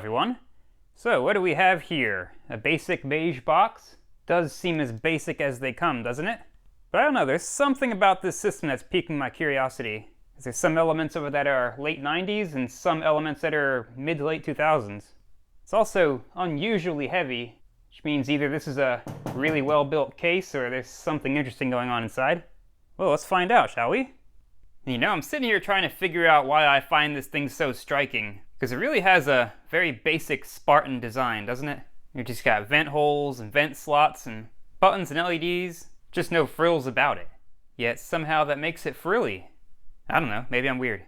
everyone. So what do we have here? A basic beige box? Does seem as basic as they come, doesn't it? But I don't know, there's something about this system that's piquing my curiosity. There's some elements of it that are late 90s and some elements that are mid to late 2000s. It's also unusually heavy, which means either this is a really well-built case or there's something interesting going on inside. Well, let's find out, shall we? You know, I'm sitting here trying to figure out why I find this thing so striking, because it really has a very basic Spartan design, doesn't it? You just got vent holes and vent slots and buttons and LEDs, just no frills about it. Yet somehow that makes it frilly. I don't know, maybe I'm weird.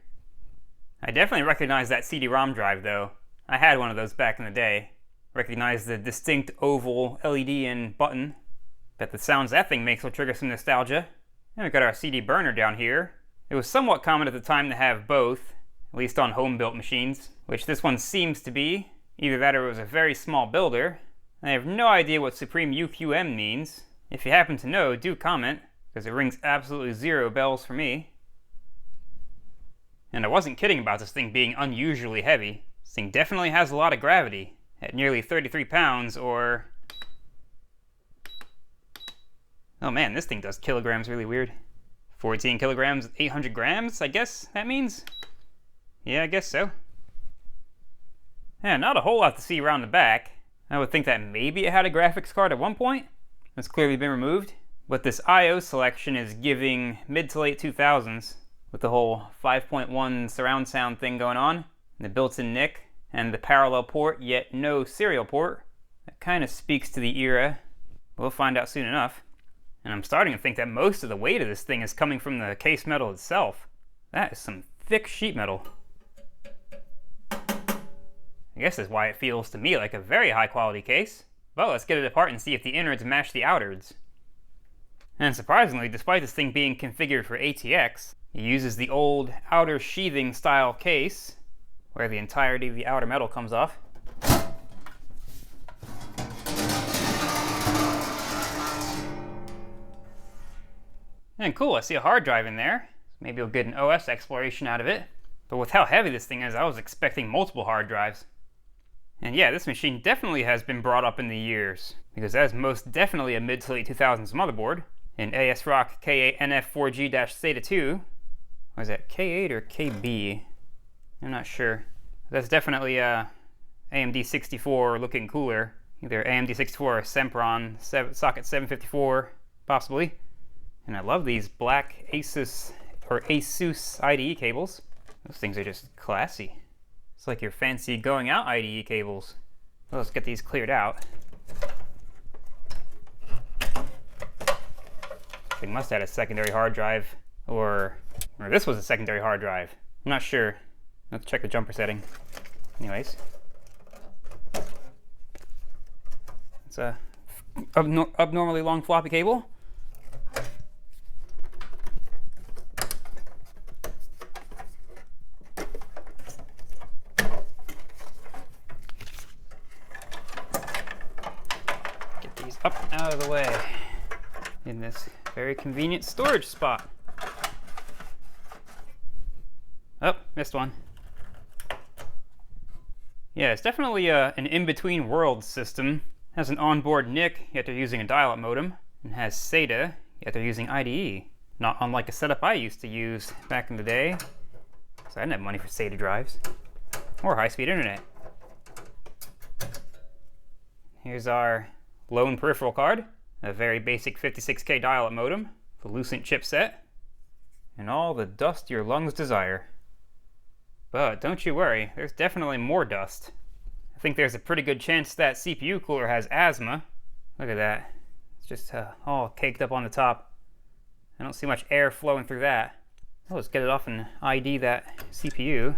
I definitely recognize that CD-ROM drive though. I had one of those back in the day. Recognize the distinct oval LED and button. Bet the sounds that thing makes will trigger some nostalgia. And we've got our CD burner down here. It was somewhat common at the time to have both, at least on home-built machines, which this one seems to be. Either that or it was a very small builder. I have no idea what Supreme UQM means. If you happen to know, do comment, because it rings absolutely zero bells for me. And I wasn't kidding about this thing being unusually heavy. This thing definitely has a lot of gravity, at nearly 33 pounds, or... Oh man, this thing does kilograms really weird. 14 kilograms, 800 grams, I guess that means? Yeah, I guess so. Yeah, not a whole lot to see around the back. I would think that maybe it had a graphics card at one point. That's clearly been removed. But this I/O selection is giving mid to late 2000s, with the whole 5.1 surround sound thing going on, and the built-in NIC, and the parallel port, yet no serial port. That kind of speaks to the era. We'll find out soon enough. And I'm starting to think that most of the weight of this thing is coming from the case metal itself. That is some thick sheet metal. I guess that's why it feels to me like a very high quality case. But let's get it apart and see if the innards match the outards. And surprisingly, despite this thing being configured for ATX, it uses the old outer sheathing style case, where the entirety of the outer metal comes off. And cool, I see a hard drive in there. Maybe we'll get an OS exploration out of it. But with how heavy this thing is, I was expecting multiple hard drives. And yeah, this machine definitely has been brought up in the years, because that is most definitely a mid to late 2000s motherboard. An ASRock K8NF4G-SATA 2. Or is that K8 or KB? I'm not sure. That's definitely a AMD 64 looking cooler. Either AMD 64 or Sempron socket 754, possibly. And I love these black ASUS IDE cables. Those things are just classy. It's like your fancy going out IDE cables. Well, let's get these cleared out. They must have had a secondary hard drive, or this was a secondary hard drive. I'm not sure. Let's check the jumper setting. Anyways. It's a abnormally long floppy cable. Up out of the way in this very convenient storage spot. Oh, missed one. Yeah, it's definitely an in-between world system. It has an onboard NIC, yet they're using a dial-up modem, and has SATA, yet they're using IDE. Not unlike a setup I used to use back in the day, so I didn't have money for SATA drives or high-speed internet. Here's our lone peripheral card, a very basic 56K dial-up modem, the Lucent chipset, and all the dust your lungs desire. But don't you worry, there's definitely more dust. I think there's a pretty good chance that CPU cooler has asthma. Look at that. It's just all caked up on the top. I don't see much air flowing through that. Well, let's get it off and ID that CPU,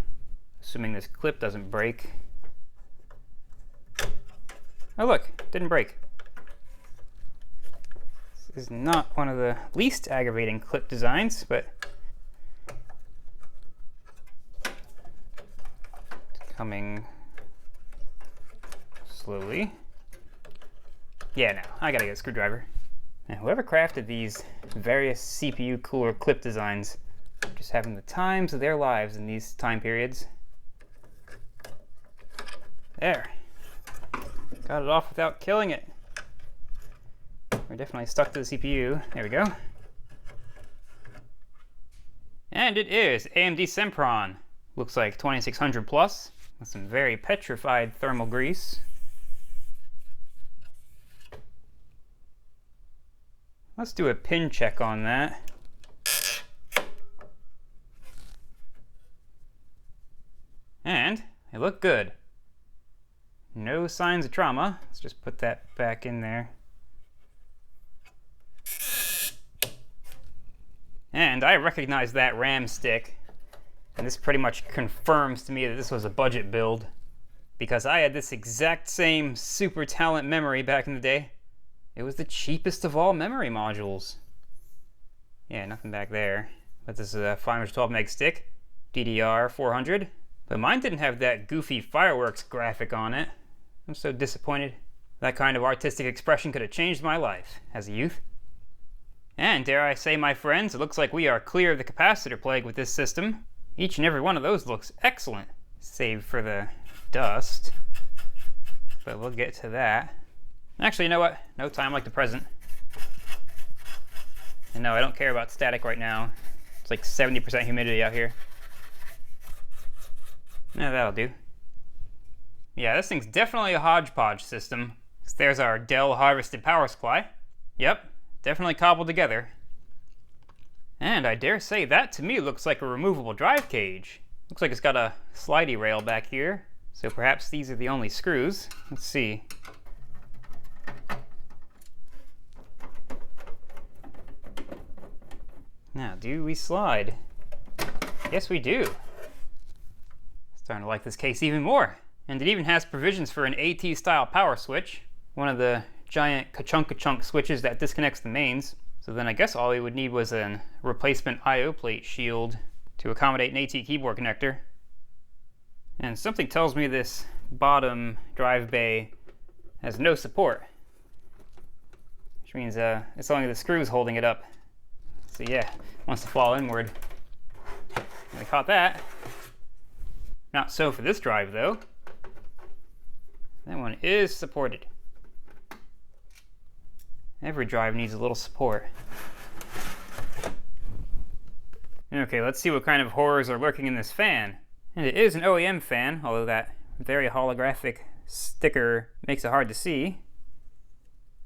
assuming this clip doesn't break. Oh look, didn't break. This is not one of the least aggravating clip designs, but it's coming slowly. Yeah, no, I gotta get a screwdriver. And whoever crafted these various CPU cooler clip designs are just having the times of their lives in these time periods. There. Got it off without killing it. We're definitely stuck to the CPU. There we go. And it is AMD Sempron. Looks like 2600 plus with some very petrified thermal grease. Let's do a pin check on that. And they look good. No signs of trauma. Let's just put that back in there. And I recognize that RAM stick. And this pretty much confirms to me that this was a budget build, because I had this exact same Super Talent memory back in the day. It was the cheapest of all memory modules. Yeah, nothing back there. But this is a 512 meg stick, DDR 400. But mine didn't have that goofy fireworks graphic on it. I'm so disappointed. That kind of artistic expression could have changed my life as a youth. And dare I say, my friends, it looks like we are clear of the capacitor plague with this system. Each and every one of those looks excellent, save for the dust. But we'll get to that. Actually, you know what? No time like the present. And no, I don't care about static right now. It's like 70% humidity out here. Yeah, that'll do. Yeah, this thing's definitely a hodgepodge system. There's our Dell harvested power supply. Yep, definitely cobbled together. And I dare say that to me looks like a removable drive cage. Looks like it's got a slidey rail back here. So perhaps these are the only screws. Let's see. Now, do we slide? Yes, we do. Starting to like this case even more. And it even has provisions for an AT style power switch. One of the giant ka-chunk switches that disconnects the mains. So then I guess all we would need was a replacement I/O plate shield to accommodate an AT keyboard connector. And something tells me this bottom drive bay has no support, which means it's only the screws holding it up. So yeah, it wants to fall inward. And we caught that. Not so for this drive though. That one is supported. Every drive needs a little support. Okay, let's see what kind of horrors are lurking in this fan. And it is an OEM fan, although that very holographic sticker makes it hard to see.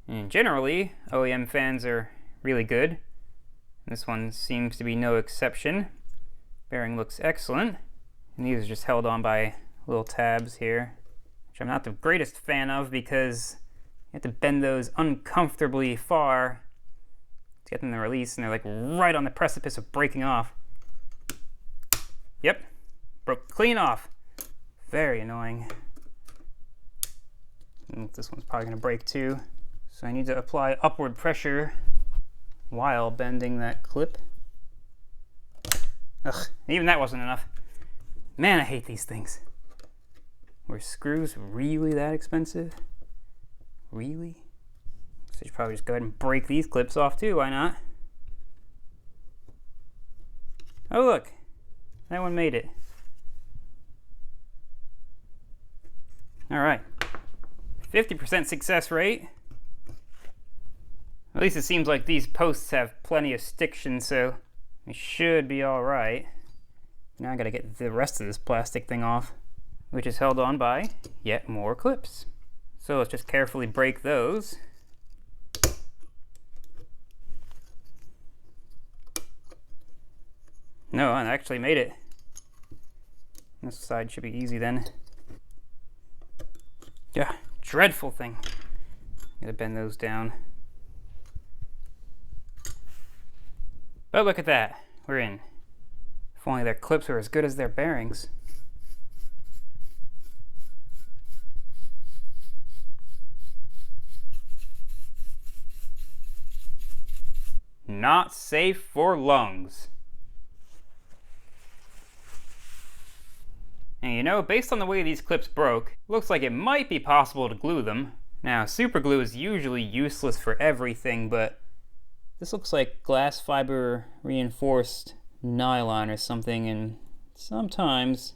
And generally, OEM fans are really good. This one seems to be no exception. Bearing looks excellent. And these are just held on by little tabs here, which I'm not the greatest fan of because you have to bend those uncomfortably far to get them to release, and they're like right on the precipice of breaking off. Yep, broke clean off. Very annoying. And this one's probably gonna break too. So I need to apply upward pressure while bending that clip. Ugh, even that wasn't enough. Man, I hate these things. Were screws really that expensive? Really? So you should probably just go ahead and break these clips off too, why not? Oh look, that one made it. Alright, 50% success rate. At least it seems like these posts have plenty of stiction, so it should be alright. Now I gotta get the rest of this plastic thing off, which is held on by yet more clips. So let's just carefully break those. No, I actually made it. This side should be easy then. Yeah, dreadful thing. Gotta bend those down. But look at that, we're in. If only their clips were as good as their bearings. Not safe for lungs. And you know, based on the way these clips broke, looks like it might be possible to glue them. Now, super glue is usually useless for everything, but this looks like glass fiber reinforced nylon or something, and sometimes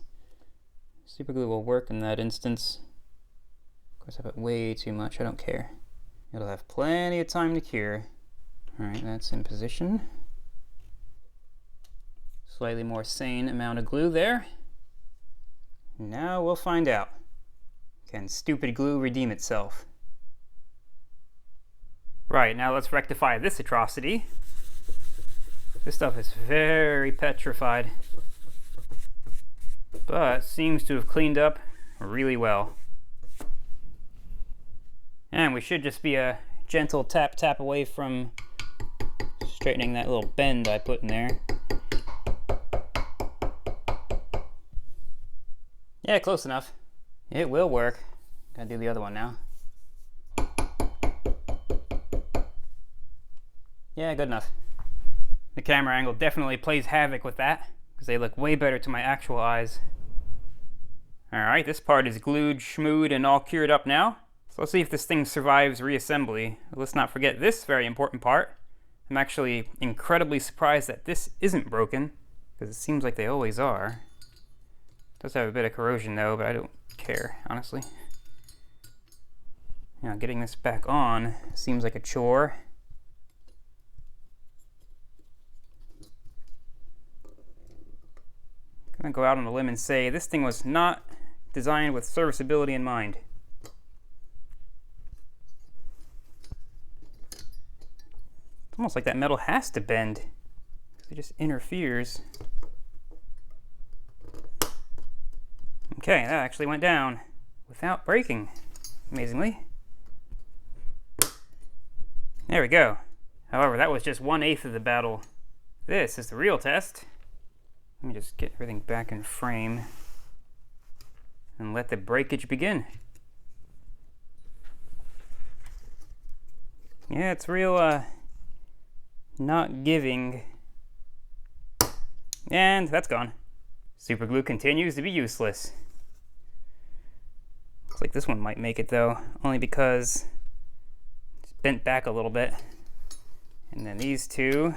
super glue will work in that instance. course, I put way too much. I don't care. It'll have plenty of time to cure. All right, that's in position. Slightly more sane amount of glue there. Now we'll find out. Can stupid glue redeem itself? Right, now let's rectify this atrocity. This stuff is very petrified, but seems to have cleaned up really well. And we should just be a gentle tap tap away from straightening that little bend I put in there. Yeah, close enough. It will work. Gotta do the other one now. Yeah, good enough. The camera angle definitely plays havoc with that, because they look way better to my actual eyes. Alright, this part is glued, schmooed, and all cured up now. So let's see if this thing survives reassembly. Let's not forget this very important part. I'm actually incredibly surprised that this isn't broken, because it seems like they always are. It does have a bit of corrosion though, but I don't care, honestly. Now, getting this back on seems like a chore. I'm gonna go out on a limb and say this thing was not designed with serviceability in mind. It's almost like that metal has to bend, because it just interferes. Okay, that actually went down without breaking, amazingly. There we go. However, that was just 1/8 of the battle. This is the real test. Let me just get everything back in frame and let the breakage begin. Yeah, it's real not giving. And that's gone. Super glue continues to be useless. Looks like this one might make it though, only because it's bent back a little bit. And then these two.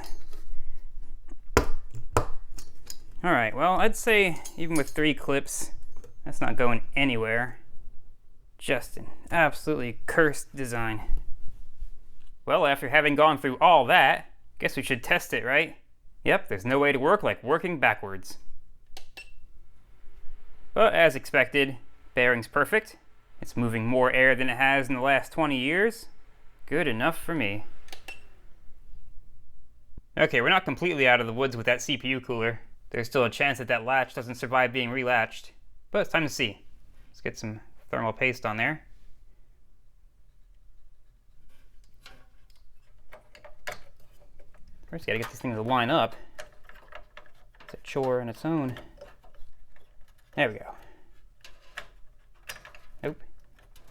All right, well, I'd say even with 3 clips, that's not going anywhere. Just an absolutely cursed design. Well, after having gone through all that, guess we should test it, right? Yep, there's no way to work like working backwards. But as expected, bearing's perfect. It's moving more air than it has in the last 20 years. Good enough for me. Okay, we're not completely out of the woods with that CPU cooler. There's still a chance that that latch doesn't survive being relatched. But it's time to see. Let's get some thermal paste on there. First, gotta get this thing to line up. It's a chore in its own. There we go. Nope.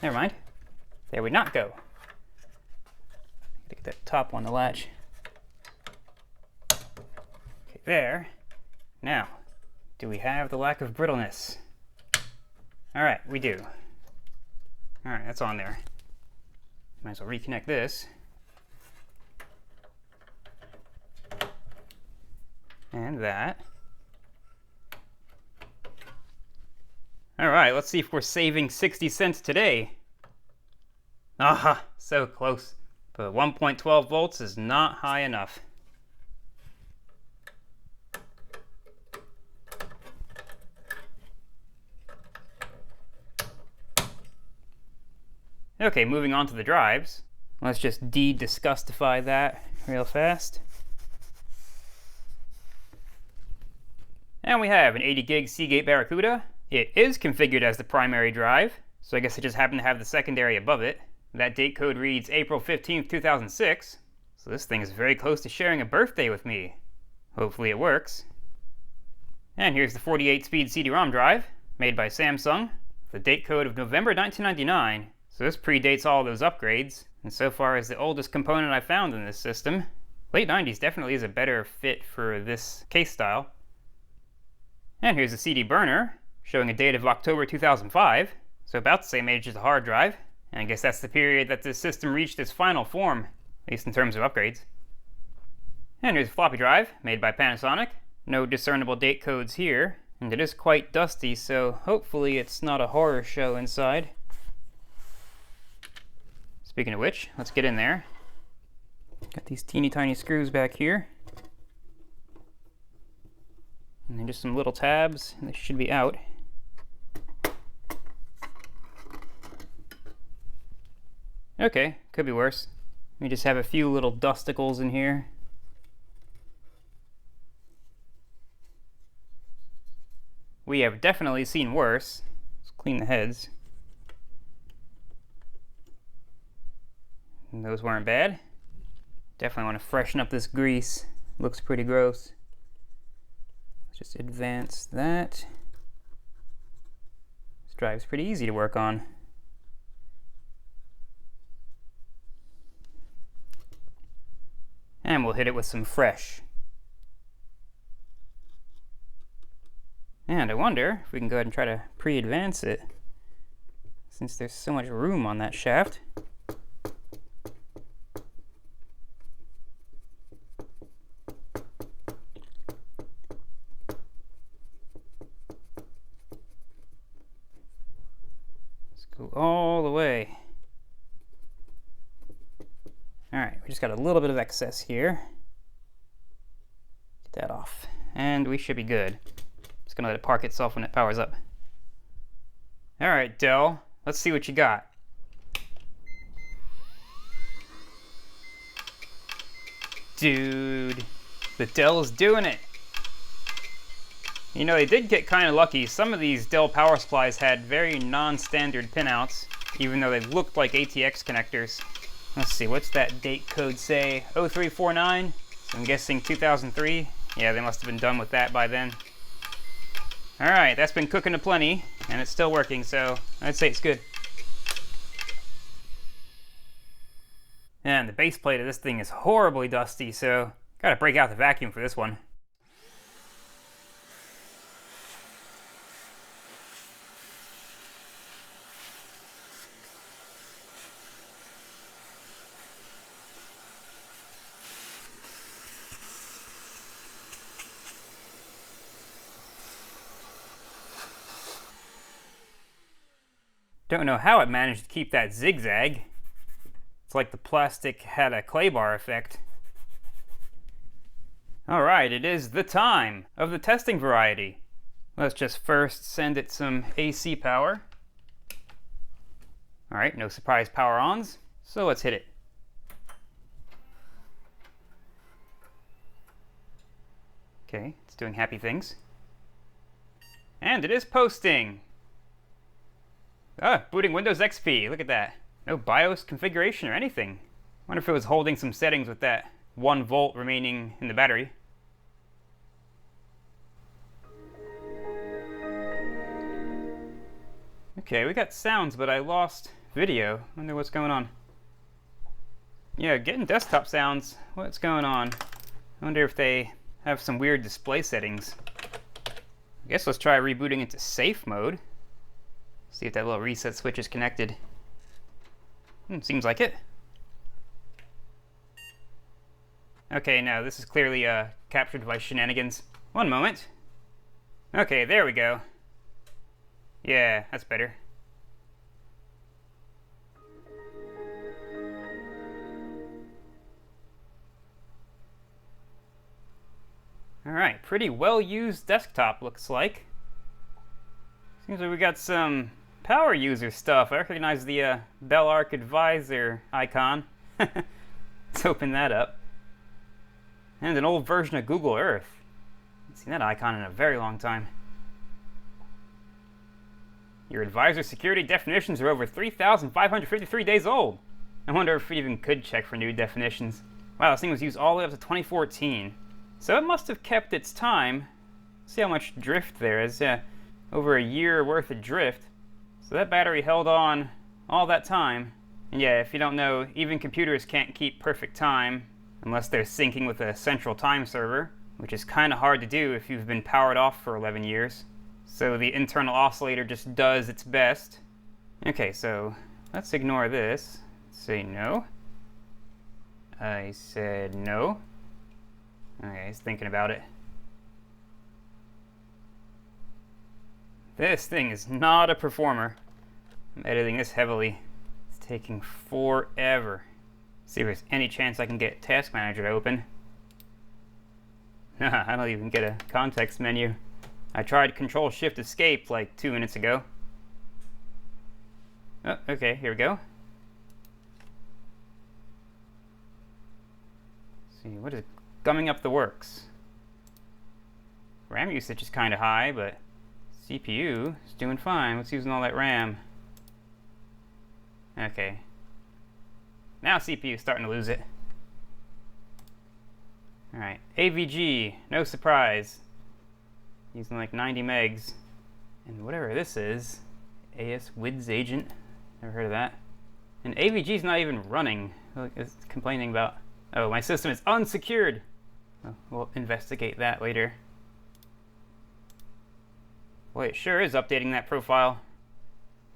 Never mind. There we not go. Gotta get that top one to latch. Okay, there. Now, do we have the lack of brittleness? All right, we do. All right, that's on there. Might as well reconnect this. And that. All right, let's see if we're saving 60 cents today. Aha, so close. But 1.12 volts is not high enough. Okay, moving on to the drives. Let's just de-disgustify that real fast. And we have an 80 gig Seagate Barracuda. It is configured as the primary drive, so I guess I just happen to have the secondary above it. That date code reads April 15th, 2006. So this thing is very close to sharing a birthday with me. Hopefully it works. And here's the 48-speed CD-ROM drive, made by Samsung, with a date code of November 1999. So this predates all those upgrades, and so far is the oldest component I found in this system. Late 90s definitely is a better fit for this case style. And here's a CD burner, showing a date of October 2005, so about the same age as the hard drive, and I guess that's the period that this system reached its final form, at least in terms of upgrades. And here's a floppy drive, made by Panasonic. No discernible date codes here, and it is quite dusty, so hopefully it's not a horror show inside. Speaking of which, let's get in there. Got these teeny tiny screws back here. And then just some little tabs, and they should be out. Okay, could be worse. We just have a few little dusticles in here. We have definitely seen worse. Let's clean the heads. And those weren't bad. Definitely want to freshen up this grease. Looks pretty gross. Let's just advance that. This drive's pretty easy to work on. And we'll hit it with some fresh. And I wonder if we can go ahead and try to pre-advance it, since there's so much room on that shaft. Let's go all the way. All right, we just got a little bit of excess here. Get that off, and we should be good. Just gonna let it park itself when it powers up. All right, Dell, let's see what you got. Dude, the Dell's doing it. You know, they did get kind of lucky. Some of these Dell power supplies had very non-standard pinouts, even though they looked like ATX connectors. Let's see, what's that date code say? 0349? So I'm guessing 2003. Yeah, they must have been done with that by then. Alright, that's been cooking aplenty, and it's still working, so I'd say it's good. And the base plate of this thing is horribly dusty, so gotta break out the vacuum for this one. Don't know how it managed to keep that zigzag. It's like the plastic had a clay bar effect. Alright, it is the time of the testing variety. Let's just first send it some AC power. Alright, no surprise power ons, so let's hit it. Okay, it's doing happy things. And it is posting! Ah, booting Windows XP, look at that. No BIOS configuration or anything. Wonder if it was holding some settings with that 1 volt remaining in the battery. Okay, we got sounds, but I lost video. Wonder what's going on. Yeah, getting desktop sounds. What's going on? I wonder if they have some weird display settings. I guess let's try rebooting into safe mode. See if that little reset switch is connected. Seems like it. Okay, now this is clearly capture device shenanigans. One moment. Okay, there we go. Yeah, that's better. Alright, pretty well used desktop looks like. Seems like we got some power user stuff. I recognize the Bell Arc Advisor icon. Let's open that up. And an old version of Google Earth. I haven't seen that icon in a very long time. Your advisor security definitions are over 3,553 days old. I wonder if we even could check for new definitions. Wow, this thing was used all the way up to 2014. So it must have kept its time. See how much drift there is. Yeah, over a year worth of drift. So that battery held on all that time. And yeah, if you don't know, even computers can't keep perfect time unless they're syncing with a central time server, which is kind of hard to do if you've been powered off for 11 years. So the internal oscillator just does its best. Okay, so let's ignore this. Say no. I said no. Okay, he's thinking about it. This thing is not a performer. I'm editing this heavily. It's Taking forever. See if there's any chance I can get Task Manager to open. I don't even get a context menu. I tried Control-Shift-Escape like 2 minutes ago. Oh, okay, here we go. Let's see, what is gumming up the works? RAM usage is kind of high, but CPU is doing fine. What's using all that RAM? Okay. Now CPU is starting to lose it. Alright, AVG, no surprise. Using like 90 megs. And whatever this is, AS Wids Agent, never heard of that. And AVG is not even running. It's complaining about, oh, my system is unsecured. Well, we'll investigate that later. Boy, it sure is updating that profile.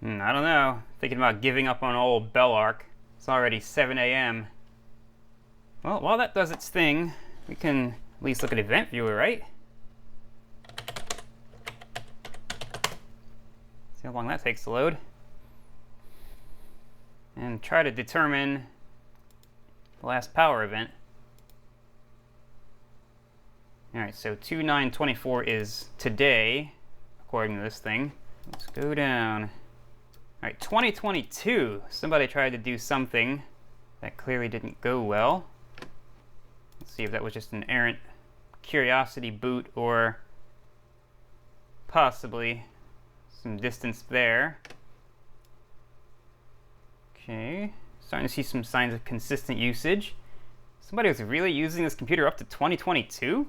I don't know. Thinking about giving up on old Belarc. It's already 7 a.m. Well, while that does its thing, we can at least look at Event Viewer, right? See how long that takes to load. And try to determine the last power event. Alright, so 2/9/24 is today, according to this thing. Let's go down. Alright, 2022. Somebody tried to do something that clearly didn't go well. Let's see if that was just an errant curiosity boot or possibly some distance there. Okay, starting to see some signs of consistent usage. Somebody was really using this computer up to 2022?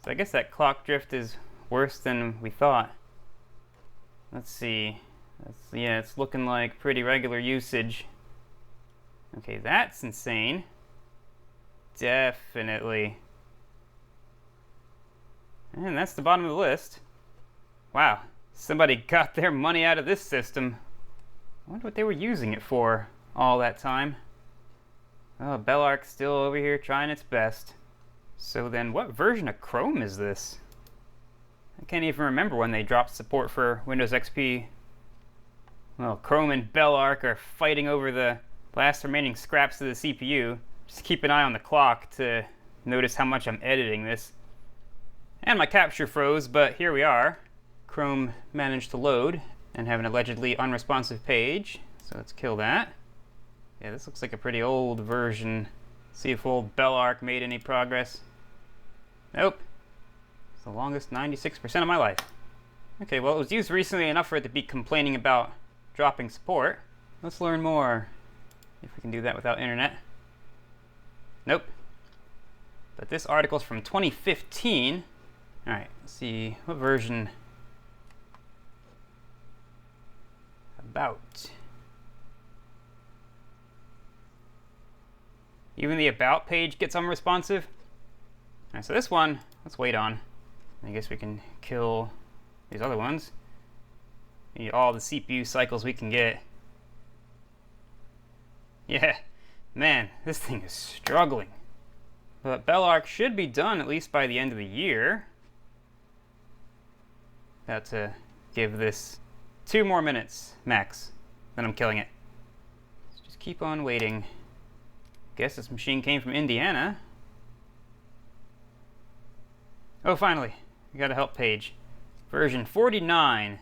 So I guess that clock drift is worse than we thought. Let's see. Yeah, it's looking like pretty regular usage. Okay, that's insane. Definitely. And that's the bottom of the list. Wow, somebody got their money out of this system. I wonder what they were using it for all that time. Oh, Belarc's still over here trying its best. So then, what version of Chrome is this? I can't even remember when they dropped support for Windows XP. Well, Chrome and Belarc are fighting over the last remaining scraps of the CPU. Just keep an eye on the clock to notice how much I'm editing this. And my capture froze, but here we are. Chrome managed to load and have an allegedly unresponsive page. So let's kill that. Yeah, this looks like a pretty old version. See if old Belarc made any progress. Nope. It's the longest 96% of my life. Okay, well, it was used recently enough for it to be complaining about dropping support. Let's learn more. If we can do that without internet. Nope. But this article's from 2015. Alright, let's see. What version? About. Even the About page gets unresponsive. Alright, so this one, let's wait on. I guess we can kill these other ones. Need all the CPU cycles we can get. Yeah, man, this thing is struggling. But Belarc should be done at least by the end of the year. About to give this 2 more minutes max, then I'm killing it. Let's just keep on waiting. Guess this machine came from Indiana. Oh, finally, we got a help page. Version 49.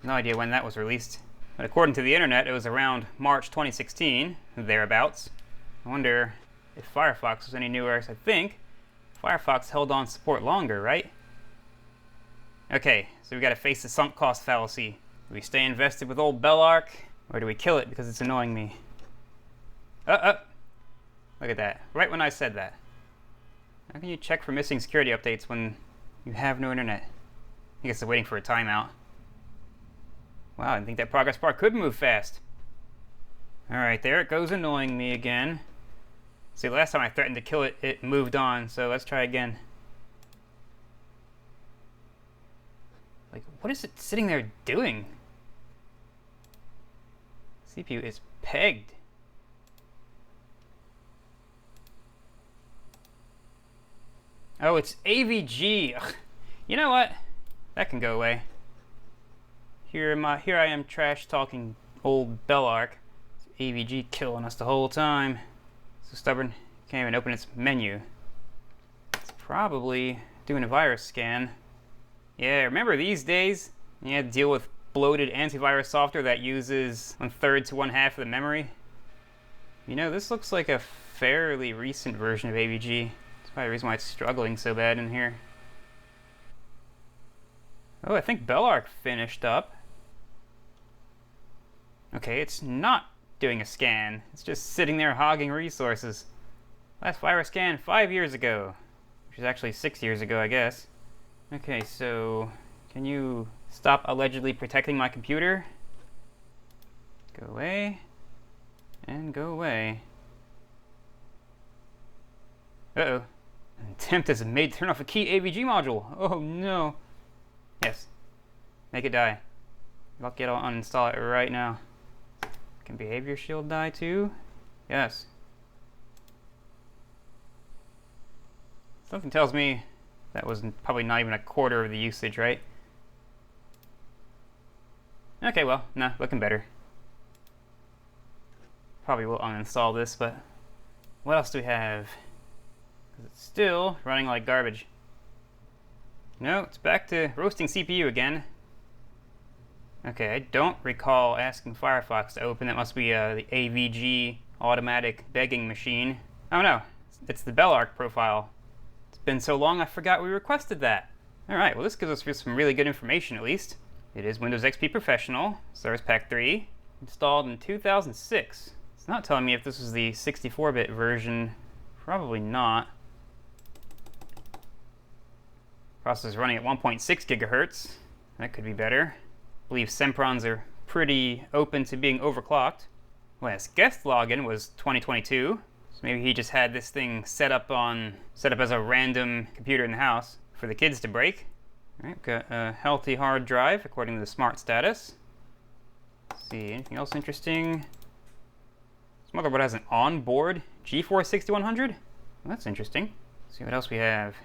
No idea when that was released. But according to the internet, it was around March 2016, thereabouts. I wonder if Firefox was any newer. I think Firefox held on support longer, right? Okay, so we gotta face the sunk cost fallacy. Do we stay invested with old Belarc, or do we kill it because it's annoying me? Look at that, right when I said that. How can you check for missing security updates when you have no internet? I guess they're waiting for a timeout. Wow, I didn't think that progress bar could move fast. Alright, there it goes annoying me again. See, last time I threatened to kill it, it moved on, so let's try again. Like, what is it sitting there doing? CPU is pegged. Oh, it's AVG. Ugh. You know what? That can go away. Here I am trash talking old Bellark. AVG killing us the whole time. So stubborn, can't even open its menu. It's probably doing a virus scan. Yeah, remember these days? You had to deal with bloated antivirus software that uses 1/3 to 1/2 of the memory. You know, this looks like a fairly recent version of AVG. That's probably the reason why it's struggling so bad in here. Oh, I think Bellark finished up. Okay, it's not doing a scan. It's just sitting there hogging resources. Last virus scan 5 years ago, which is actually 6 years ago, I guess. Okay, so can you stop allegedly protecting my computer? Go away. And go away. Uh-oh. An attempt has been made to turn off a key AVG module. Oh no. Yes. Make it die. I'll uninstall it right now. Can behavior shield die too? Yes. Something tells me that was probably not even a quarter of the usage, right? Okay, well, nah, looking better. Probably will uninstall this, but what else do we have? Because it's still running like garbage. No, it's back to roasting CPU again. Okay, I don't recall asking Firefox to open. That must be the AVG automatic begging machine. Oh no, it's the Bellark profile. It's been so long I forgot we requested that. Alright, well this gives us some really good information at least. It is Windows XP Professional, Service Pack 3, installed in 2006. It's not telling me if this is the 64-bit version. Probably not. Processor is running at 1.6 gigahertz. That could be better. I believe Semprons are pretty open to being overclocked. Last guest login was 2022. So maybe he just had this thing set up as a random computer in the house for the kids to break. All right, got a healthy hard drive according to the smart status. Let's see, anything else interesting? This motherboard has an onboard GeForce 6100. Well, that's interesting. Let's see what else we have.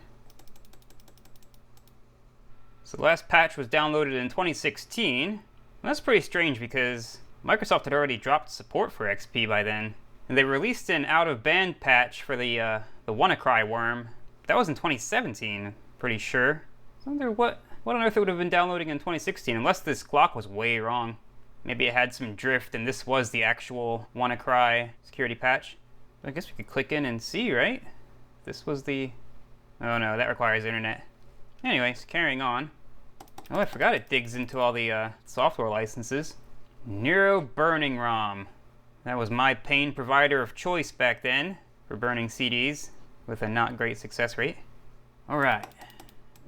So the last patch was downloaded in 2016. Well, that's pretty strange because Microsoft had already dropped support for XP by then. And they released an out-of-band patch for the WannaCry worm. That was in 2017, pretty sure. I wonder what on earth it would have been downloading in 2016, unless this clock was way wrong. Maybe it had some drift and this was the actual WannaCry security patch. I guess we could click in and see, right? This was the... Oh no, that requires internet. Anyways, carrying on. Oh, I forgot it digs into all the software licenses. Neuro Burning ROM. That was my pain provider of choice back then for burning CDs with a not great success rate. Alright,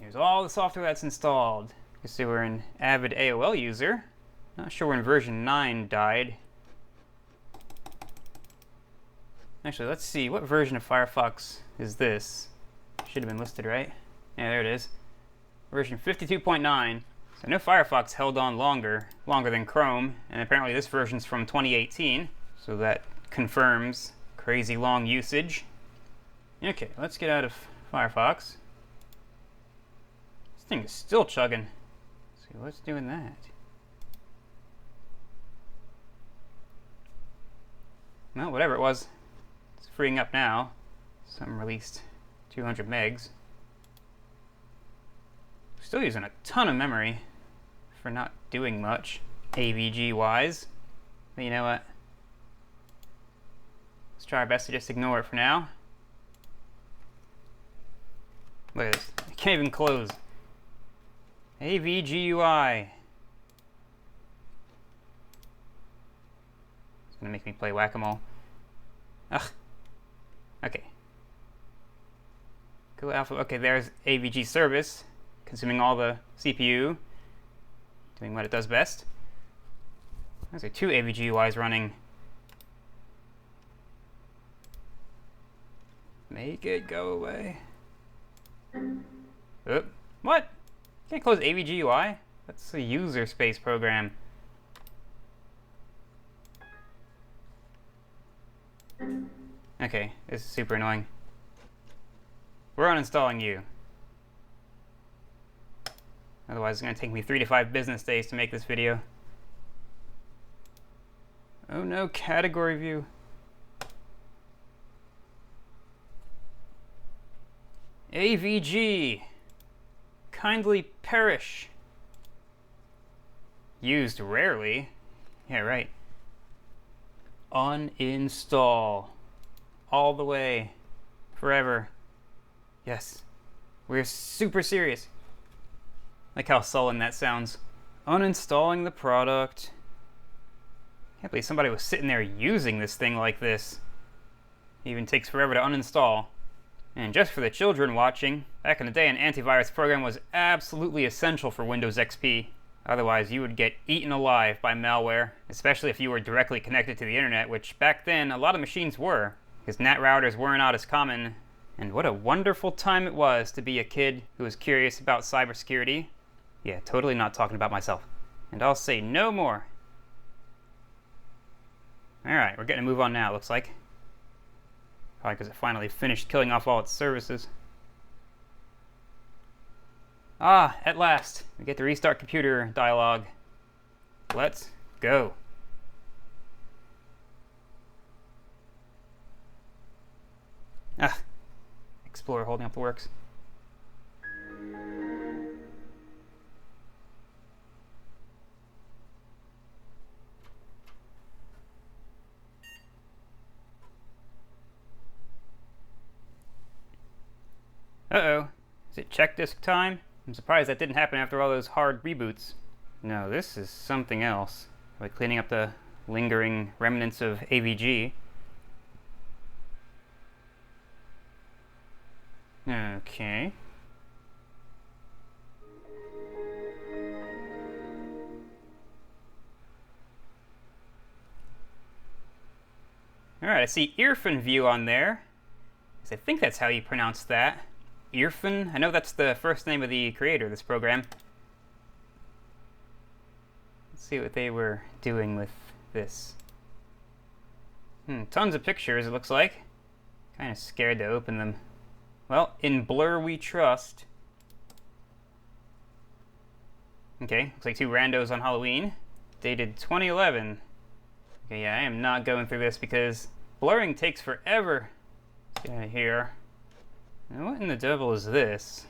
here's all the software that's installed. You can see we're an avid AOL user. Not sure when version 9 died. Actually, let's see, what version of Firefox is this? Should have been listed, right? Yeah, there it is. Version 52.9. So I know Firefox held on longer than Chrome, and apparently this version's from 2018. So that confirms crazy long usage. Okay, let's get out of Firefox. This thing is still chugging. Let's see what's doing that. Well, whatever it was, it's freeing up now. Something released 200 megs. Still using a ton of memory for not doing much AVG-wise. But you know what? Let's try our best to just ignore it for now. Look at this. I can't even close. AVGUI. It's gonna make me play whack-a-mole. Ugh. Okay. Go alpha. Okay, there's AVG service, consuming all the CPU, doing what it does best. There's like 2 AVGUIs running. Make it go away. Oop. What? Can't close AVGUI? That's a user space program. Okay, this is super annoying. We're uninstalling you. Otherwise it's going to take me 3 to 5 business days to make this video. Oh no, category view. AVG. Kindly perish. Used rarely. Yeah, right. Uninstall. All the way. Forever. Yes. We're super serious. Like how sullen that sounds. Uninstalling the product. Can't believe somebody was sitting there using this thing like this. It even takes forever to uninstall. And just for the children watching, back in the day an antivirus program was absolutely essential for Windows XP. Otherwise you would get eaten alive by malware, especially if you were directly connected to the internet, which back then a lot of machines were, because NAT routers weren't out as common. And what a wonderful time it was to be a kid who was curious about cybersecurity. Yeah, totally not talking about myself. And I'll say no more. Alright, we're getting a move on now, looks like. Probably because it finally finished killing off all its services. Ah, at last. We get the restart computer dialog. Let's go. Ah, Explorer holding up the works. Uh-oh. Is it check disk time? I'm surprised that didn't happen after all those hard reboots. No, this is something else. Like cleaning up the lingering remnants of AVG. Okay. Alright, I see Earphone View on there. I think that's how you pronounce that. Earphone? I know that's the first name of the creator of this program. Let's see what they were doing with this. Tons of pictures, it looks like. Kind of scared to open them. Well, in Blur we trust. Okay, looks like two randos on Halloween. Dated 2011. Okay, yeah, I am not going through this because blurring takes forever. Let's get out of here. Now, what in the devil is this?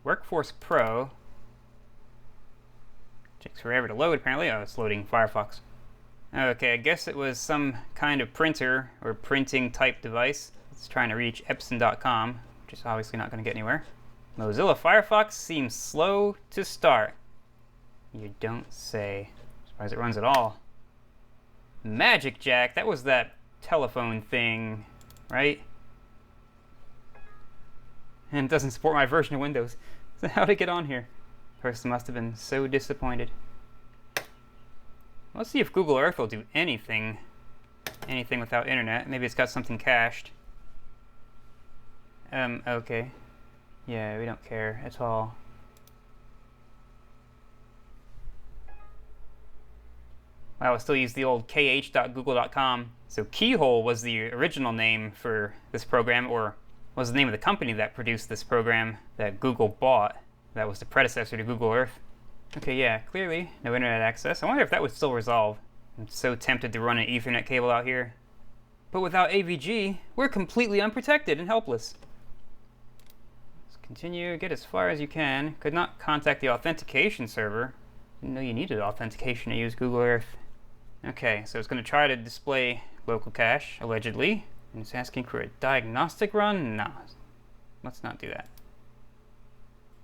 Workforce Pro. Takes forever to load, apparently. Oh, it's loading Firefox. Okay, I guess it was some kind of printer or printing type device. It's trying to reach Epson.com, which is obviously not going to get anywhere. Mozilla Firefox seems slow to start. You don't say. I'm surprised it runs at all. Magic Jack, that was that telephone thing, right? And it doesn't support my version of Windows. So how'd it get on here? Person must have been so disappointed. Let's see if Google Earth will do anything without internet. Maybe it's got something cached. Okay. Yeah, we don't care at all. I will still use the old kh.google.com. So Keyhole was the original name for this program, or was the name of the company that produced this program that Google bought. That was the predecessor to Google Earth. Okay, yeah, clearly no internet access. I wonder if that would still resolve. I'm so tempted to run an Ethernet cable out here. But without AVG, we're completely unprotected and helpless. Let's continue, get as far as you can. Could not contact the authentication server. Didn't know you needed authentication to use Google Earth. Okay, so it's going to try to display local cache, allegedly. And it's asking for a diagnostic run? No, let's not do that.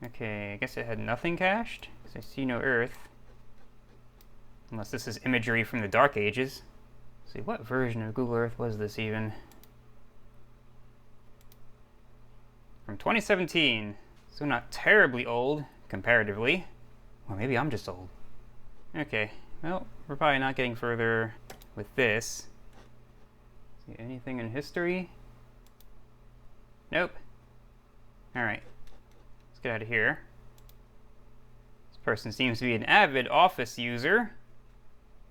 Okay, I guess it had nothing cached, because I see no Earth. Unless this is imagery from the Dark Ages. Let's see, what version of Google Earth was this even? From 2017, so not terribly old, comparatively. Or maybe I'm just old. Okay, well, we're probably not getting further with this. See anything in history? Nope. Alright, let's get out of here. This person seems to be an avid Office user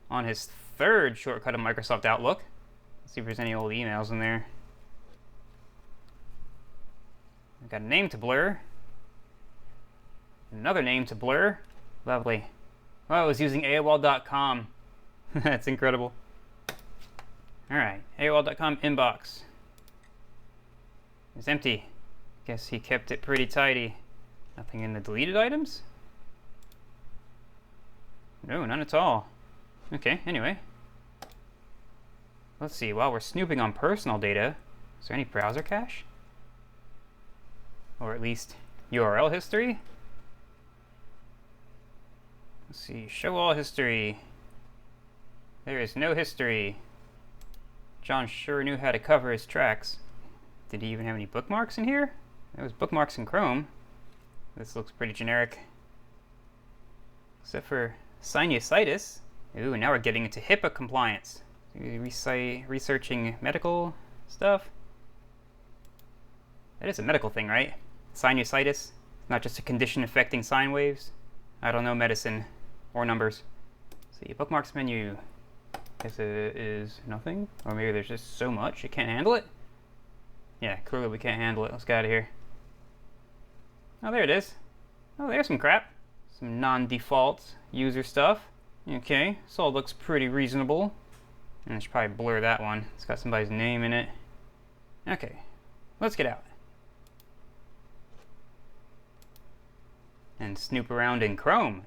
on his third shortcut of Microsoft Outlook. Let's see if there's any old emails in there. I've got a name to blur. Another name to blur. Lovely. Well, I was using AOL.com. That's incredible. Alright, AOL.com inbox. It's empty. Guess he kept it pretty tidy. Nothing in the deleted items? No, none at all. Okay, anyway. Let's see, while we're snooping on personal data, is there any browser cache? Or at least URL history? Let's see, show all history. There is no history. John sure knew how to cover his tracks. Did he even have any bookmarks in here? There was bookmarks in Chrome. This looks pretty generic. Except for sinusitis. Ooh, now we're getting into HIPAA compliance. Researching medical stuff. That is a medical thing, right? Sinusitis, not just a condition affecting sine waves. I don't know medicine or numbers. See, bookmarks menu. Guess it is nothing, or maybe there's just so much it can't handle it. Yeah, clearly we can't handle it. Let's get out of here. Oh, there it is. Oh, there's some crap. Some non-default user stuff. Okay, this all looks pretty reasonable. And I should probably blur that one. It's got somebody's name in it. Okay, let's get out. And snoop around in Chrome.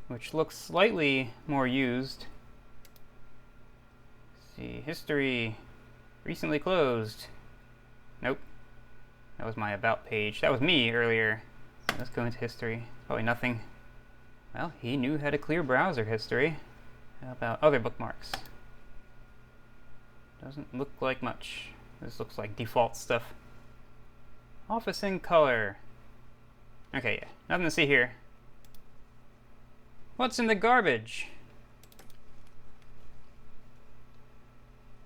Which looks slightly more used. Let's see, history, recently closed. Nope, that was my about page. That was me earlier. So let's go into history. Probably nothing. Well, he knew how to clear browser history. How about other bookmarks? Doesn't look like much. This looks like default stuff. Office in color. Okay, yeah, nothing to see here. What's in the garbage?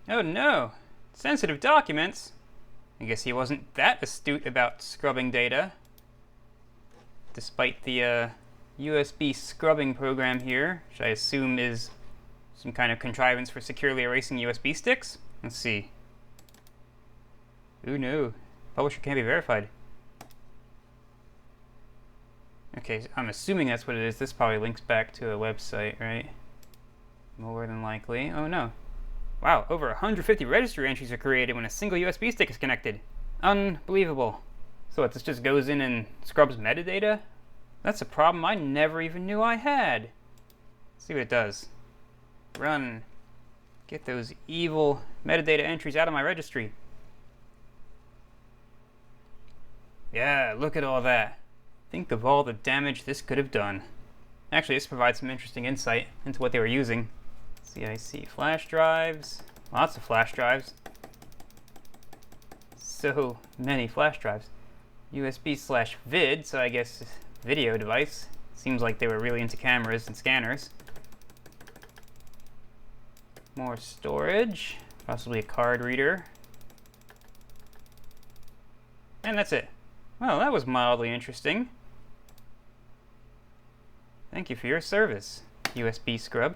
Oh no! Sensitive documents? I guess he wasn't that astute about scrubbing data. Despite the USB scrubbing program here, which I assume is some kind of contrivance for securely erasing USB sticks. Let's see. Ooh no. Publisher can't be verified. Okay, so I'm assuming that's what it is. This probably links back to a website, right? More than likely. Oh no. Wow, over 150 registry entries are created when a single USB stick is connected. Unbelievable. So what, this just goes in and scrubs metadata? That's a problem I never even knew I had. Let's see what it does. Run. Get those evil metadata entries out of my registry. Yeah, look at all that. Think of all the damage this could have done. Actually, this provides some interesting insight into what they were using. CIC flash drives. Lots of flash drives. So many flash drives. USB/vid, so I guess video device. Seems like they were really into cameras and scanners. More storage. Possibly a card reader. And that's it. Well, that was mildly interesting. Thank you for your service, USB scrub.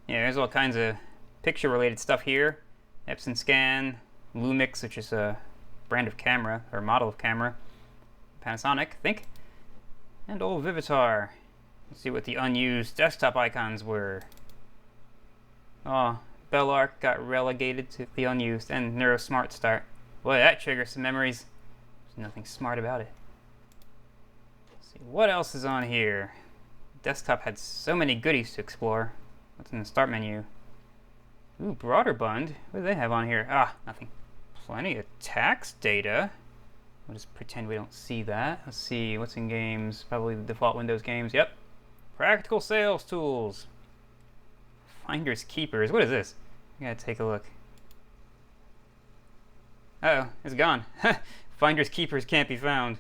Yeah, there's all kinds of picture-related stuff here. Epson Scan, Lumix, which is a brand of camera, or model of camera. Panasonic, I think. And old Vivitar. Let's see what the unused desktop icons were. Oh, Bellark got relegated to the unused, and NeuroSmart Start. Boy, that triggers some memories. There's nothing smart about it. Let's see, what else is on here? Desktop had so many goodies to explore. What's in the start menu? Ooh, Broaderbund. What do they have on here? Ah, nothing. Plenty of tax data. We'll just pretend we don't see that. Let's see, what's in games? Probably the default Windows games. Yep. Practical sales tools. Finders keepers. What is this? I gotta take a look. Uh-oh, it's gone. Finders keepers can't be found.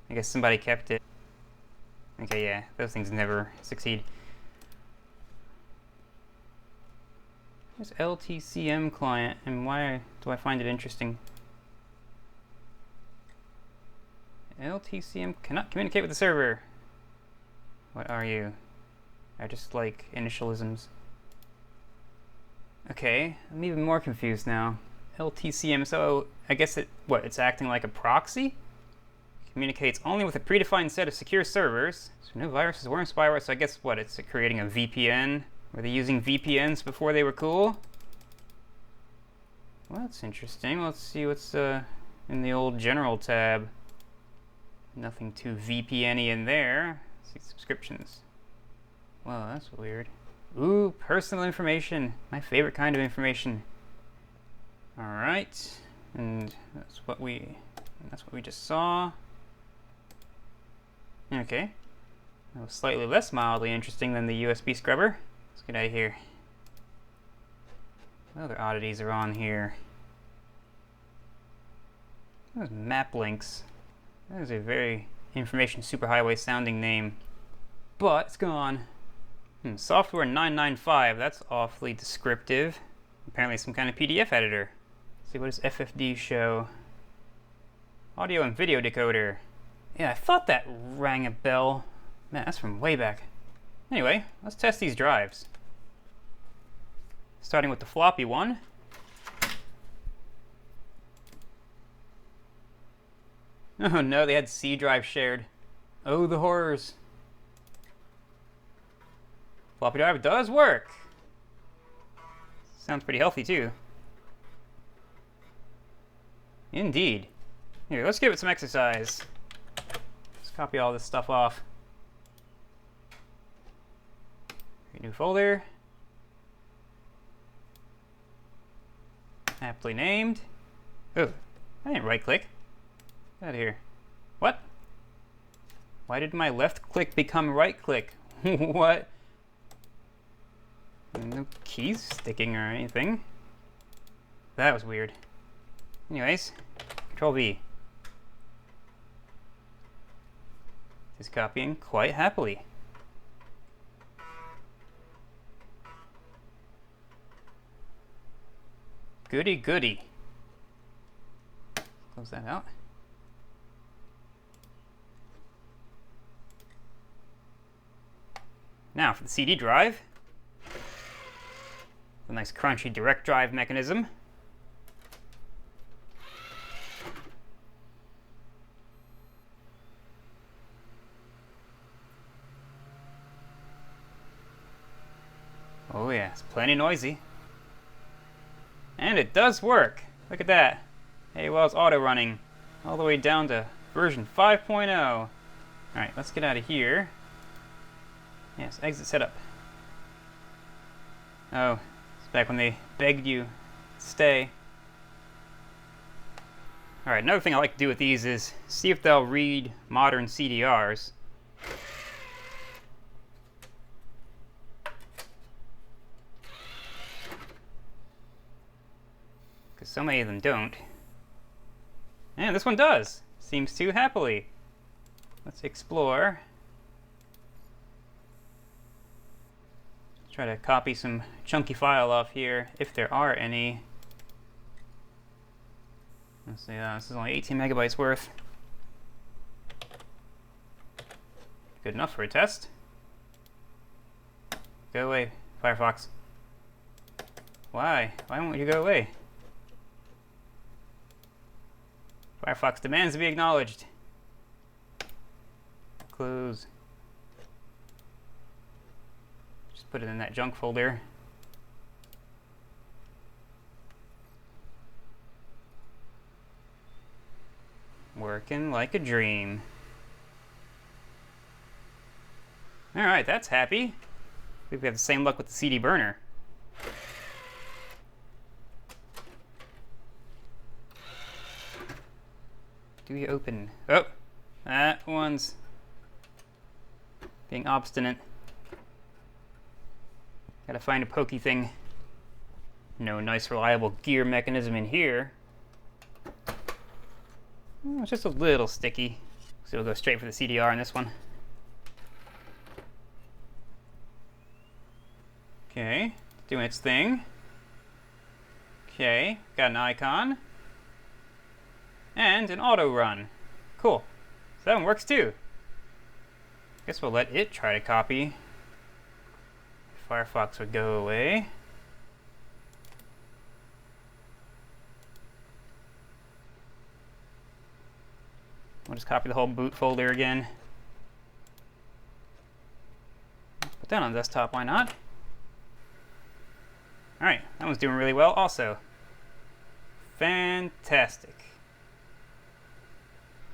I guess somebody kept it. Okay, yeah, those things never succeed. There's LTCM client, and why do I find it interesting? LTCM cannot communicate with the server. What are you? I just like initialisms. Okay, I'm even more confused now. LTCM, so I guess it's acting like a proxy? Communicates only with a predefined set of secure servers. So no viruses, worm spyware. So I guess what? It's creating a VPN. Were they using VPNs before they were cool? Well, that's interesting. Let's see what's in the old general tab. Nothing too VPN-y in there. Let's see subscriptions. Well, that's weird. Ooh, personal information. My favorite kind of information. All right, and that's what we just saw. Okay, that was slightly less mildly interesting than the USB scrubber. Let's get out of here. What other oddities are on here? Those map links. That is a very information superhighway sounding name, but it's gone. Software 995. That's awfully descriptive. Apparently, some kind of PDF editor. Let's see, what does FFD show? Audio and video decoder. Yeah, I thought that rang a bell. Man, that's from way back. Anyway, let's test these drives. Starting with the floppy one. Oh no, they had C drive shared. Oh, the horrors. Floppy drive does work. Sounds pretty healthy too. Indeed. Here, let's give it some exercise. Let's copy all this stuff off. Create a new folder. Aptly named. Oh, I didn't right click. Get out of here. What? Why did my left click become right click? What? No keys sticking or anything. That was weird. Anyways, Control V. Just copying quite happily. Goody goody. Close that out. Now for the CD drive. A nice crunchy direct drive mechanism. Oh yeah, it's plenty noisy. And it does work. Look at that. Hey, well, it's auto running all the way down to version 5.0. All right, let's get out of here. Yes, exit setup. Oh, it's back when they begged you to stay. All right, another thing I like to do with these is see if they'll read modern CDRs. Because so many of them don't. And this one does. Seems to happily. Let's explore. Let's try to copy some chunky file off here, if there are any. Let's see, this is only 18 megabytes worth. Good enough for a test. Go away, Firefox. Why? Why won't you go away? Firefox demands to be acknowledged. Close. Just put it in that junk folder. Working like a dream. Alright, that's happy. I think we have the same luck with the CD burner. Do we open? Oh! That one's being obstinate. Gotta find a pokey thing. No nice reliable gear mechanism in here. Oh, it's just a little sticky. So we'll go straight for the CDR in this one. Okay, doing its thing. Okay, got an icon. And an auto run. Cool. So that one works too. Guess we'll let it try to copy. Firefox would go away. What just copy the whole boot folder again. Put that on the desktop, why not? Alright, that one's doing really well also. Fantastic.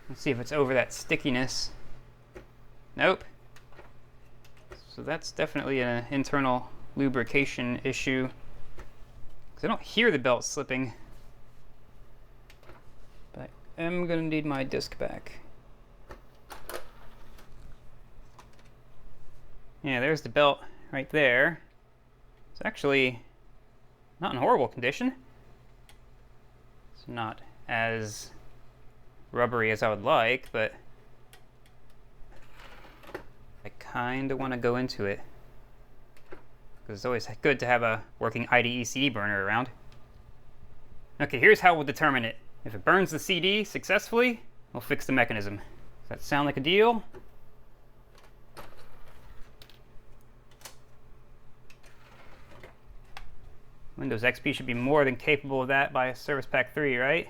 Let's see if it's over that stickiness. Nope. So that's definitely an internal lubrication issue. Because I don't hear the belt slipping. But I am going to need my disc back. Yeah, there's the belt right there. It's actually not in horrible condition. It's not as rubbery as I would like, but I kind of want to go into it. Because it's always good to have a working IDE CD burner around. Okay, here's how we'll determine it. If it burns the CD successfully, we'll fix the mechanism. Does that sound like a deal? Windows XP should be more than capable of that by Service Pack 3, right?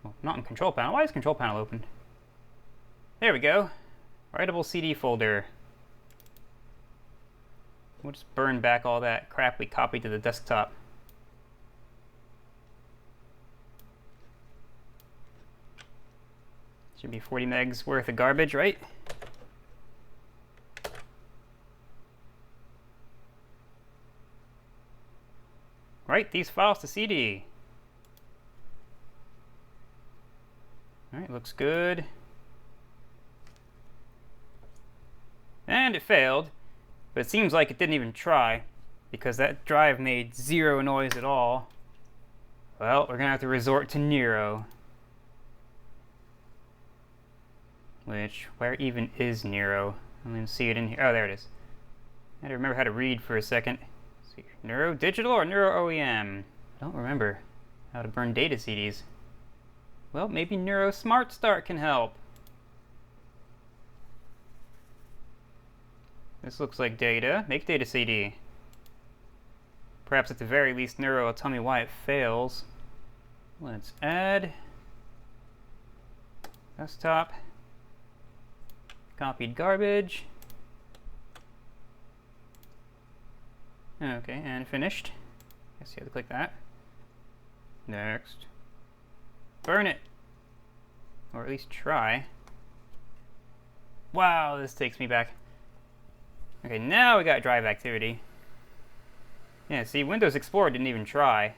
Well, not in Control Panel. Why is Control Panel open? There we go. Writable CD folder. We'll just burn back all that crap we copied to the desktop. Should be 40 megs worth of garbage, right? Write these files to CD. Alright, looks good. And it failed, but it seems like it didn't even try, because that drive made zero noise at all. Well, we're gonna have to resort to Nero. Which, where even is Nero? I'm gonna see it in here. Oh, there it is. I had to remember how to read for a second. Let's see, Nero Digital or Nero OEM? I don't remember how to burn data CDs. Well, maybe Nero Smart Start can help. This looks like data. Make data CD. Perhaps at the very least Nero will tell me why it fails. Let's add desktop. Copied garbage. Okay, and finished. Guess you have to click that. Next. Burn it! Or at least try. Wow, this takes me back. Okay, now we got drive activity. Yeah, see, Windows Explorer didn't even try.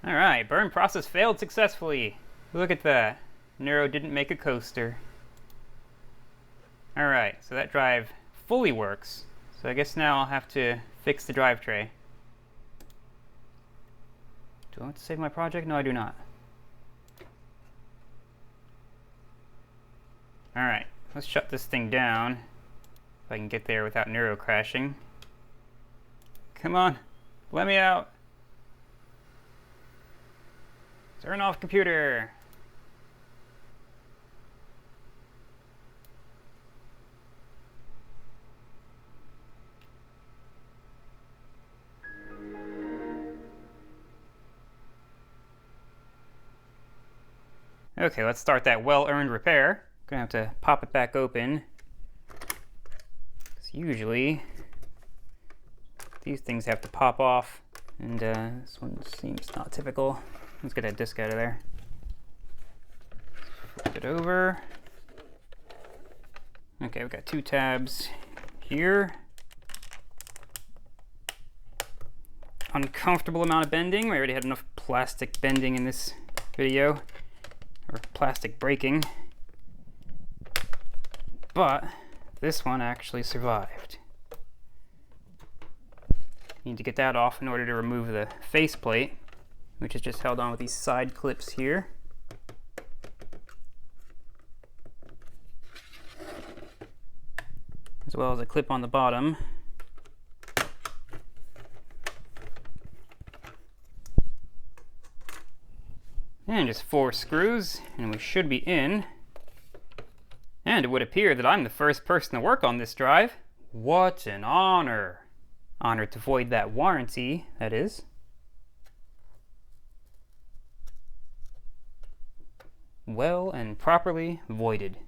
Alright, burn process failed successfully. Look at that. Nero didn't make a coaster. Alright, so that drive fully works. So I guess now I'll have to fix the drive tray. Do I want to save my project? No, I do not. Alright, let's shut this thing down. If I can get there without Nero crashing. Come on, let me out. Turn off computer. Okay, let's start that well-earned repair. Gonna have to pop it back open. Because usually these things have to pop off, and this one seems not typical. Let's get that disc out of there. Flip it over. Okay, we've got two tabs here. Uncomfortable amount of bending. We already had enough plastic bending in this video, or plastic breaking. But this one actually survived. Need to get that off in order to remove the faceplate, which is just held on with these side clips here. As well as a clip on the bottom. And just 4 screws, and we should be in. And it would appear that I'm the first person to work on this drive. What an honor! Honored to void that warranty, that is. Well and properly voided.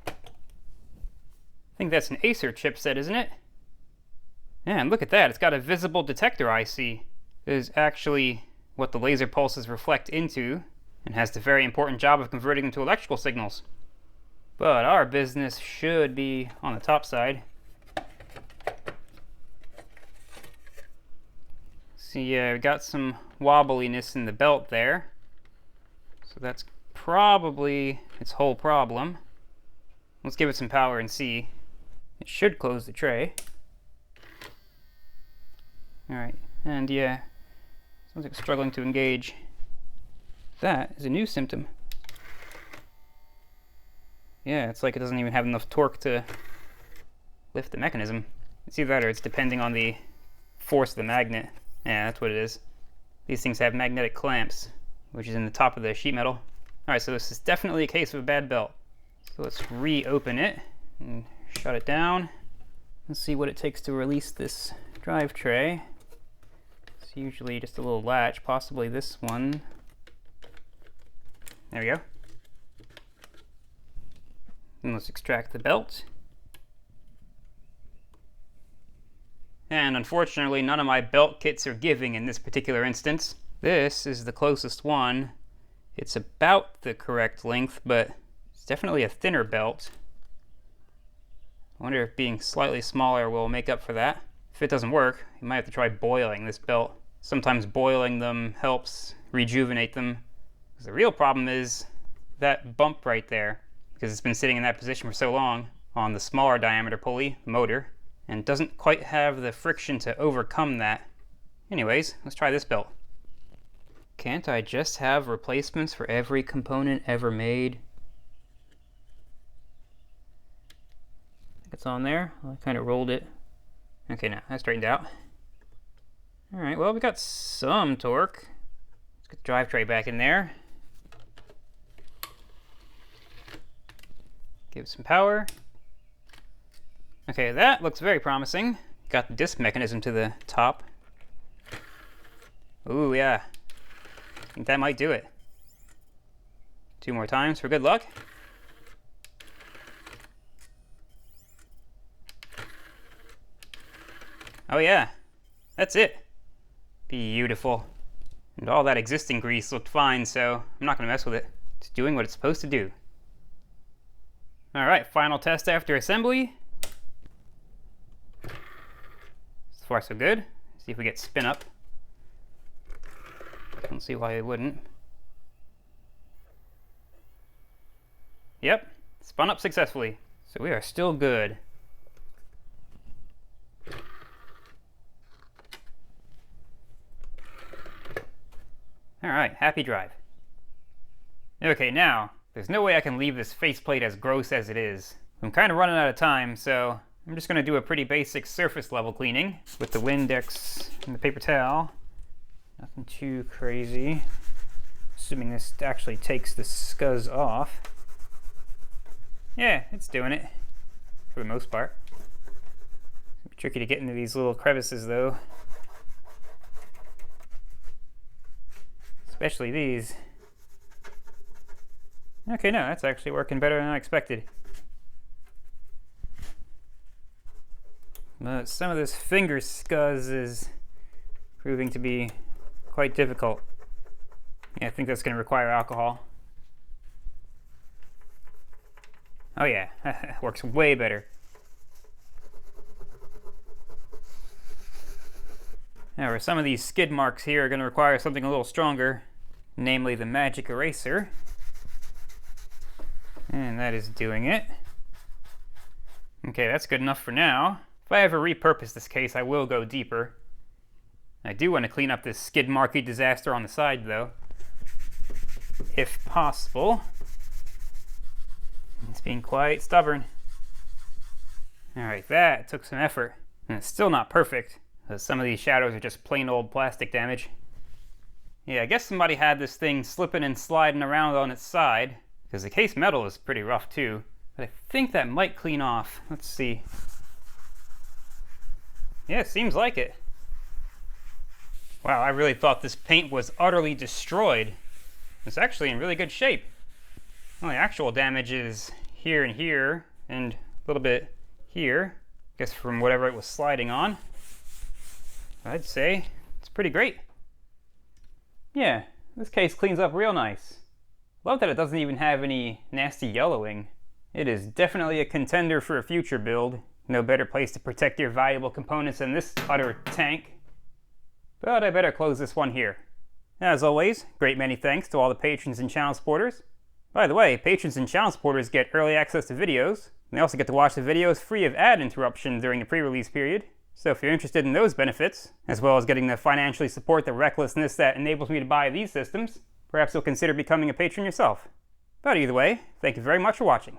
I think that's an Acer chipset, isn't it? Yeah, and look at that, it's got a visible detector IC. It is actually what the laser pulses reflect into, and has the very important job of converting them to electrical signals. But our business should be on the top side. See, we got some wobbliness in the belt there. So that's probably its whole problem. Let's give it some power and see. It should close the tray. Alright, and yeah, sounds like it's struggling to engage. That is a new symptom. Yeah, it's like it doesn't even have enough torque to lift the mechanism. It's either that or it's depending on the force of the magnet. Yeah, that's what it is. These things have magnetic clamps, which is in the top of the sheet metal. Alright, so this is definitely a case of a bad belt. So let's reopen it and shut it down. Let's see what it takes to release this drive tray. It's usually just a little latch, possibly this one. There we go. And let's extract the belt. And unfortunately, none of my belt kits are giving in this particular instance. This is the closest one. It's about the correct length, but it's definitely a thinner belt. I wonder if being slightly smaller will make up for that. If it doesn't work, you might have to try boiling this belt. Sometimes boiling them helps rejuvenate them. The real problem is that bump right there, because it's been sitting in that position for so long on the smaller diameter pulley, motor, and doesn't quite have the friction to overcome that. Anyways, let's try this belt. Can't I just have replacements for every component ever made? It's on there. I kind of rolled it. Okay, now that's straightened out. Alright, well, we got some torque. Let's get the drive tray back in there. Give it some power. Okay, that looks very promising. Got the disc mechanism to the top. Ooh, yeah. I think that might do it. 2 more times for good luck. Oh yeah, that's it. Beautiful. And all that existing grease looked fine, so I'm not going to mess with it. It's doing what it's supposed to do. Alright, final test after assembly. So far so good. See if we get spin up. Don't see why it wouldn't. Yep, spun up successfully. So we are still good. Alright, happy drive. Okay, now, there's no way I can leave this faceplate as gross as it is. I'm kind of running out of time, so I'm just going to do a pretty basic surface level cleaning with the Windex and the paper towel. Nothing too crazy. Assuming this actually takes the scuzz off. Yeah, it's doing it, for the most part. It's tricky to get into these little crevices though. Especially these. Okay, no, that's actually working better than I expected. But some of this finger scuzz is proving to be quite difficult. Yeah, I think that's going to require alcohol. Oh yeah, works way better. However, some of these skid marks here are going to require something a little stronger, namely the magic eraser. And that is doing it. Okay, that's good enough for now. If I ever repurpose this case, I will go deeper. I do want to clean up this skid marky disaster on the side, though, if possible. It's being quite stubborn. Alright, that took some effort. And it's still not perfect. Some of these shadows are just plain old plastic damage. Yeah, I guess somebody had this thing slipping and sliding around on its side, because the case metal is pretty rough too. But I think that might clean off. Let's see. Yeah, it seems like it. Wow, I really thought this paint was utterly destroyed. It's actually in really good shape. Only actual damage is here and here, and a little bit here. I guess from whatever it was sliding on. I'd say it's pretty great. Yeah, this case cleans up real nice. Love that it doesn't even have any nasty yellowing. It is definitely a contender for a future build. No better place to protect your valuable components than this utter tank. But I better close this one here. As always, great many thanks to all the patrons and channel supporters. By the way, patrons and channel supporters get early access to videos. And they also get to watch the videos free of ad interruption during the pre-release period. So if you're interested in those benefits, as well as getting to financially support the recklessness that enables me to buy these systems, perhaps you'll consider becoming a patron yourself. But either way, thank you very much for watching.